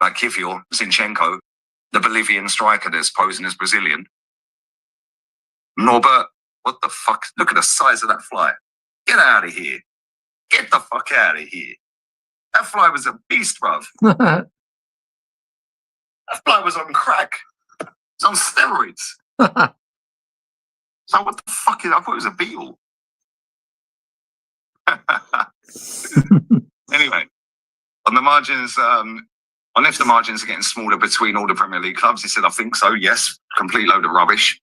Like Kivior, Zinchenko, the Bolivian striker that's posing as Brazilian. Norbert, what the fuck? Look at the size of that fly. Get out of here. Get the fuck out of here. That fly was a beast, bruv. That fly was on crack. It's on steroids. So what the fuck is... I thought it was a beetle. Anyway, on the margins... on if the margins are getting smaller between all the Premier League clubs, he said, I think so, yes. Complete load of rubbish.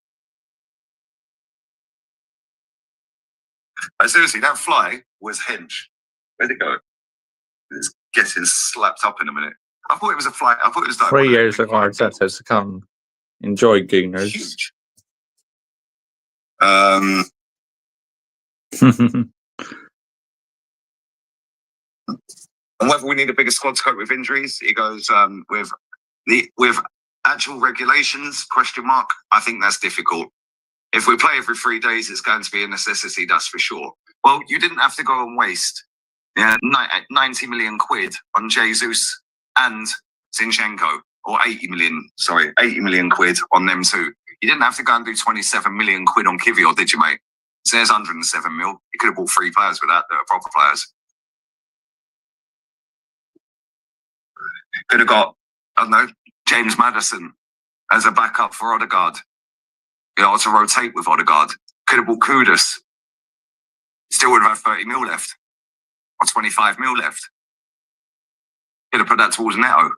But seriously, that fly was Henge. Where'd it go? It's getting slapped up in a minute. I thought it was a fly. I thought it was like 3 years of Arteta to come. Enjoy, Gooners. Huge. And whether we need a bigger squad to cope with injuries, he goes with actual regulations, question mark. I think that's difficult. If we play every 3 days, it's going to be a necessity, that's for sure. Well, you didn't have to go and waste 90 million quid on Jesus and Zinchenko, or 80 million quid on them two. You didn't have to go and do 27 million quid on Kivior, did you, mate? So there's 107 mil. You could have bought 3 players with that are proper players. Could have got, I don't know, James Maddison as a backup for Odegaard. You know, to rotate with Odegaard. Could have bought Kudus. Still would have had 30 mil left. Or 25 mil left. Could have put that towards Neto.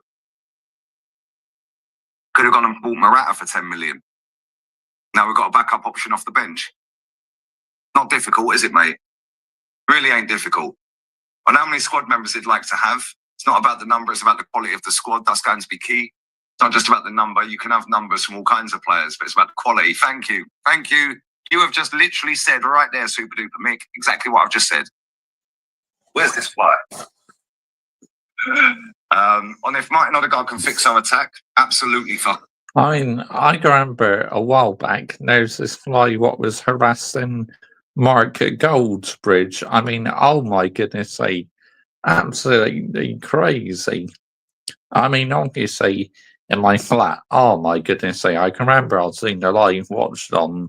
Could have gone and bought Morata for 10 million. Now we've got a backup option off the bench. Not difficult, is it, mate? Really ain't difficult. On how many squad members you'd like to have, it's not about the number, it's about the quality of the squad. That's going to be key. It's not just about the number. You can have numbers from all kinds of players, but it's about the quality. Thank you. Thank you. You have just literally said right there, Super Duper Mick, exactly what I've just said. Where's this fly? On if Martin Odegaard can fix our attack, absolutely fuck. I mean, I remember a while back, there's this fly what was harassing Mark at Goldsbridge. I mean, oh my goodness, absolutely crazy. I mean, obviously, in my flat, oh my goodness, I can remember I was seeing the live watched on,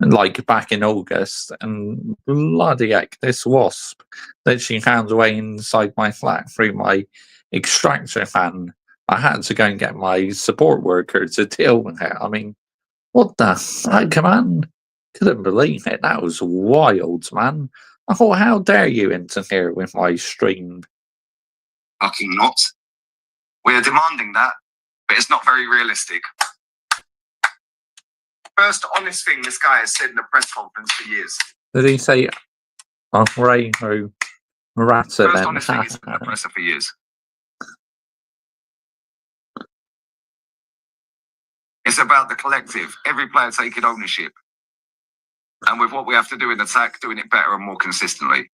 like, back in August, and bloody heck, this wasp that she found a way inside my flat through my extractor fan. I had to go and get my support worker to deal with it. I mean, what the fuck, man? Couldn't believe it. That was wild, man. I thought, how dare you interfere with my stream? Fucking not. We are demanding that, but it's not very realistic. First honest thing this guy has said in the press conference for years. Did he say, oh, Ray, Morata First then? honest thing he's been in the presser for years. It's about the collective, every player taking ownership. And with what we have to do in attack, doing it better and more consistently.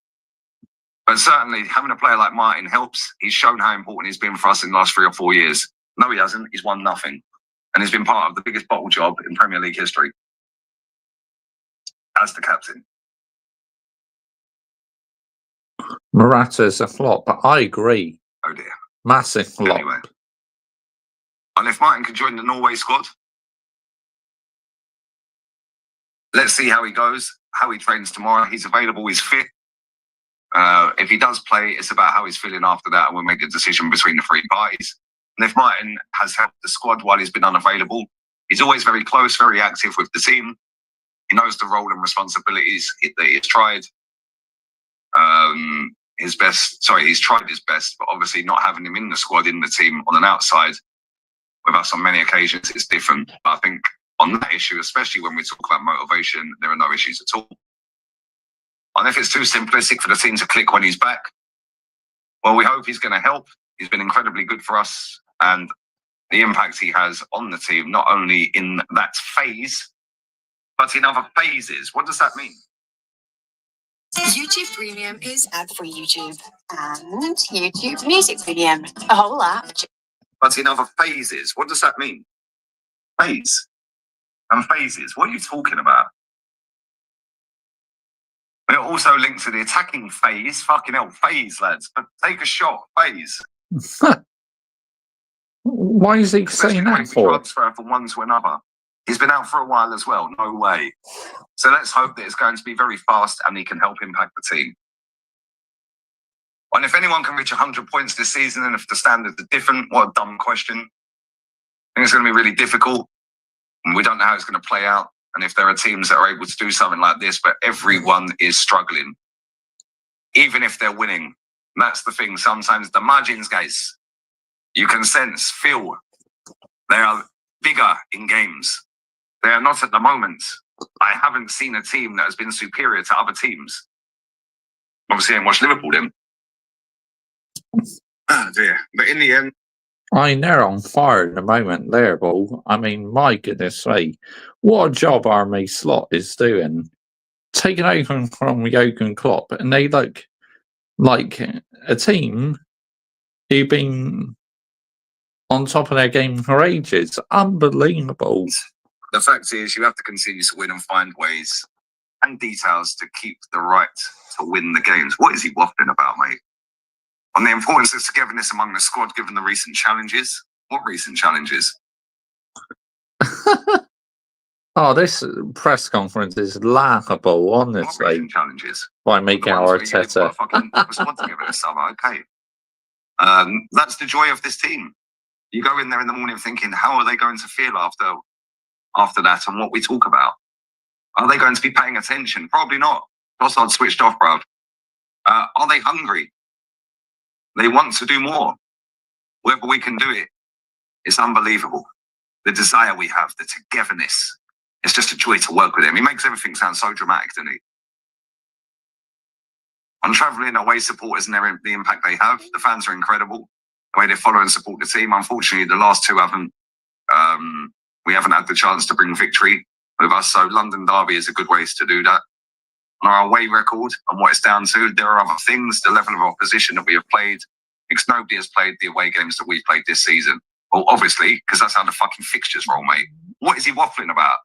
But certainly, having a player like Martin helps. He's shown how important he's been for us in the last 3 or 4 years. No, he hasn't. He's won nothing. And he's been part of the biggest bottle job in Premier League history. As the captain. Morata's a flop, but I agree. Oh dear. Massive flop. Anyway. And if Martin can join the Norway squad, let's see how he goes, how he trains tomorrow. He's available, he's fit. If he does play, it's about how he's feeling after that, and we'll make a decision between the 3 parties. And if Martin has helped the squad while he's been unavailable, he's always very close, very active with the team. He knows the role and responsibilities that he's tried his best. Sorry, he's tried his best, but obviously not having him in the squad, in the team, on an outside with us on many occasions, it's different. But I think on that issue, especially when we talk about motivation, there are no issues at all. And if it's too simplistic for the team to click when he's back, well, we hope he's going to help. He's been incredibly good for us, and the impact he has on the team, not only in that phase, but in other phases. What does that mean? YouTube Premium is ad-free YouTube. And YouTube Music Premium, a whole app. But in other phases. What does that mean? Phase. And phases. What are you talking about? We're also linked to the attacking phase. Fucking hell, phase, lads. But take a shot, phase. Why is he saying that for? Transfer from one to another. He's been out for a while as well. No way. So let's hope that it's going to be very fast and he can help impact the team. And if anyone can reach 100 points this season, and if the standards are different, what a dumb question. I think it's going to be really difficult. And we don't know how it's going to play out. And if there are teams that are able to do something like this, but everyone is struggling, even if they're winning. That's the thing. Sometimes the margins, guys, you can sense, feel, they are bigger in games. They are not at the moment. I haven't seen a team that has been superior to other teams. Obviously, I ain't watched Liverpool then. Oh dear. But in the end, I mean, they're on fire at the moment, there, Ball. I mean, my goodness me. What a job Army Slot is doing. Taking over from Jurgen Klopp, and they look like a team who've been on top of their game for ages. Unbelievable. the fact is you have to continue to win and find ways and details to keep the right to win the games. What is he waffling about, mate? On the importance of togetherness among the squad, given the recent challenges. What recent challenges? Oh, this press conference is laughable, What honestly. recent challenges? By making The ones our where you didn't Arteta. put a fucking respond together this summer, okay. That's the joy of this team. You go in there in the morning thinking, how are they going to feel after that and what we talk about? Are they going to be paying attention? Probably not. Trossard switched off, bruv. Are they hungry? They want to do more. Whether we can do it, it's unbelievable. The desire we have, the togetherness. It's just a joy to work with him. He makes everything sound so dramatic, doesn't he? On travelling away supporters and the impact they have, the fans are incredible. The way they follow and support the team. Unfortunately, the last two we haven't had the chance to bring victory with us. So London Derby is a good way to do that. On our away record and what it's down to, there are other things. The level of opposition that we have played, because nobody has played the away games that we've played this season. Well, obviously, because that's how the fucking fixtures roll, mate. What is he waffling about?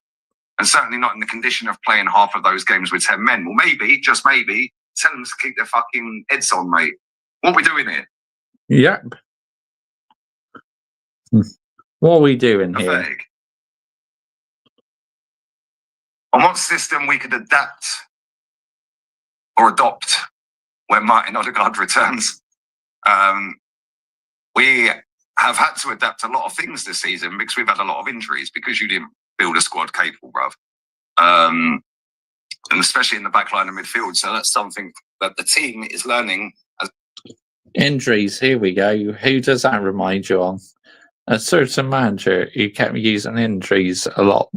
And certainly not in the condition of playing half of those games with 10 men. Well, maybe, just maybe, tell them to keep their fucking heads on, mate. What are we doing here? Yep. What are we doing here? Pathetic. On what system we could adapt or adopt when Martin Odegaard returns? We have had to adapt a lot of things this season because we've had a lot of injuries, because you didn't build a squad capable, bruv. And especially in the back line of midfield. So that's something that the team is learning. Injuries, here we go. Who does that remind you of? A certain manager who kept using injuries a lot.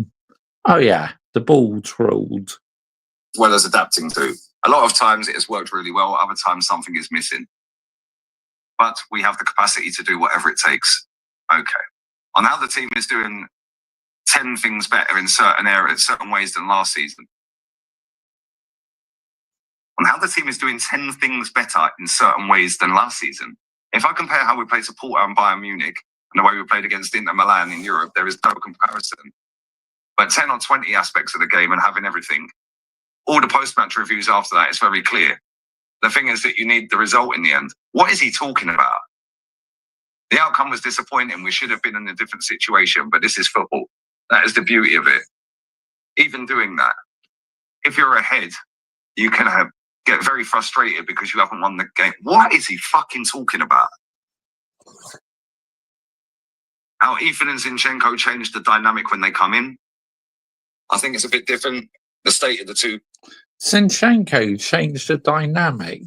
Oh yeah, the ball's ruled. As well as adapting to. A lot of times it has worked really well, other times something is missing. But we have the capacity to do whatever it takes. Okay. On how the team is doing 10 things better in certain areas, certain ways than last season. On how the team is doing 10 things better in certain ways than last season. If I compare how we played to Porto and Bayern Munich and the way we played against Inter Milan in Europe, there is no comparison. But 10 or 20 aspects of the game and having everything, all the post-match reviews after that, it's very clear. The thing is that you need the result in the end. What is he talking about? The outcome was disappointing. We should have been in a different situation, but this is football. That is the beauty of it. Even doing that, if you're ahead, you can get very frustrated because you haven't won the game. What is he fucking talking about? How Ethan and Zinchenko changed the dynamic when they come in. I think it's a bit different. The state of the two. Zinchenko changed the dynamic?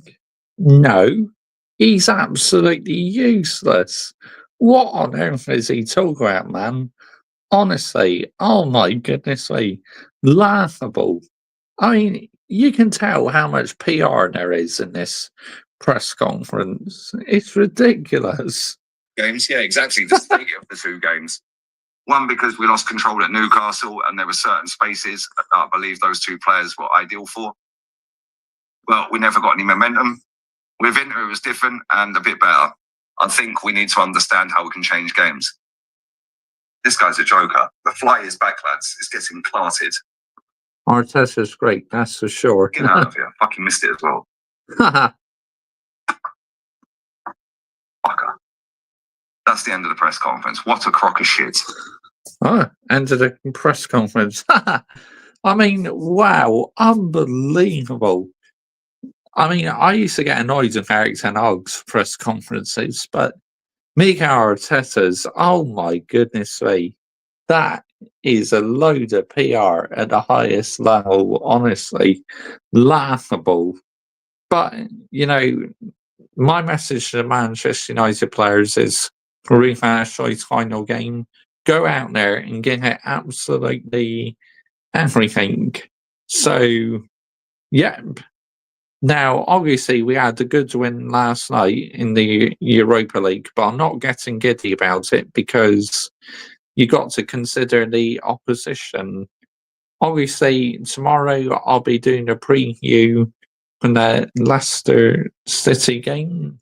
No, he's absolutely useless. What on earth is he talking about, man? Honestly, oh my goodness me, laughable. I mean, you can tell how much PR there is in this press conference. It's ridiculous. Games, yeah, exactly. The state of the two games. One, because we lost control at Newcastle and there were certain spaces that I believe those two players were ideal for. Well, we never got any momentum. With Inter, it was different and a bit better. I think we need to understand how we can change games. This guy's a joker. The fly is back, lads. It's getting clarted. Arteta's great, that's for sure. Get out of here. I fucking missed it as well. Fucker. That's the end of the press conference. What a crock of shit. Oh, end of the press conference. I mean, wow, unbelievable. I mean, I used to get annoyed with Eric Ten Hag's press conferences, but Mikel Arteta's, oh my goodness me, that is a load of PR at the highest level, honestly, laughable. But, you know, my message to the Manchester United players is, Ruben van Nistelrooy's final game, go out there and get it absolutely everything. So, yep. Now, obviously, we had a good win last night in the Europa League, but I'm not getting giddy about it because you got to consider the opposition. Obviously, tomorrow I'll be doing a preview from the Leicester City game,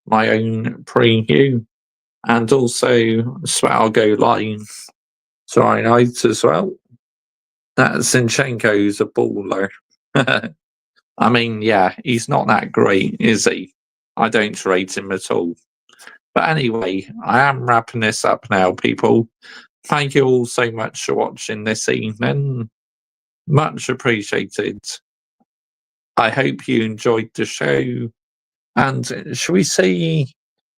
my own preview, and also I'll go live tomorrow night as well. That Zinchenko's a baller. I mean, yeah, he's not that great, is he? I don't rate him at all. But anyway, I am wrapping this up now, people. Thank you all so much for watching this evening. Much appreciated. I hope you enjoyed the show. And shall we see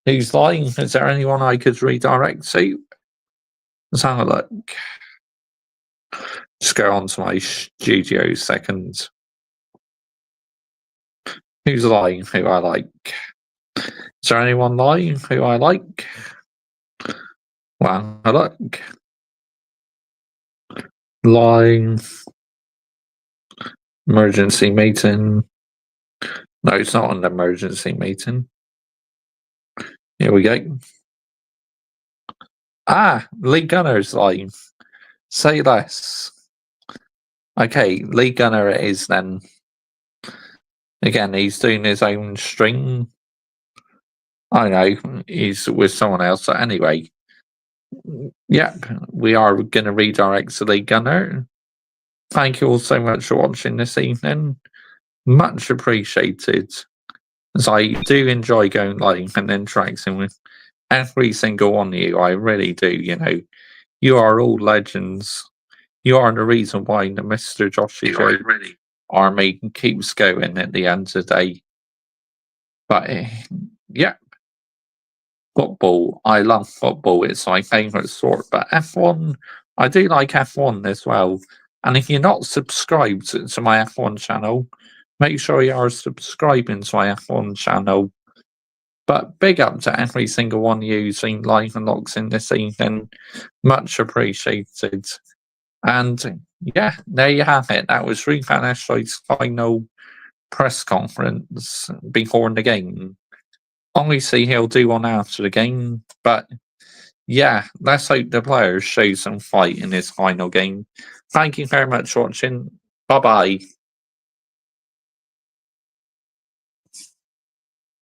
Who's lying? Is there anyone I could redirect to? Let's have a look. Just go on to my studio second. Who's lying? Who I like? Is there anyone lying who I like? Well, look. Lying. Emergency meeting. No, it's not an emergency meeting. Here we go. Ah, Lee Gunner's lying. Say less. Okay, Lee Gunner it is then. Again, he's doing his own string. I know, he's with someone else. So anyway, yep, we are going to redirect to Lee Gunner. Thank you all so much for watching this evening. Much appreciated. As I do enjoy going live and interacting with every single one of you. I really do, you know. You are all legends. You are the reason why the Mr. Joshy Joe army keeps going at the end of the day. But, yeah. Football. I love football. It's my favourite sport. But F1, I do like F1 as well. And if you're not subscribed to my F1 channel, make sure you are subscribing to my F1 channel. But big up to every single one of you seeing live and locks in this evening. Much appreciated. And yeah, there you have it. That was Ruth Van Nistelrooy's final press conference before the game. Obviously, he'll do one after the game. But yeah, let's hope the players show some fight in his final game. Thank you very much for watching. Bye-bye.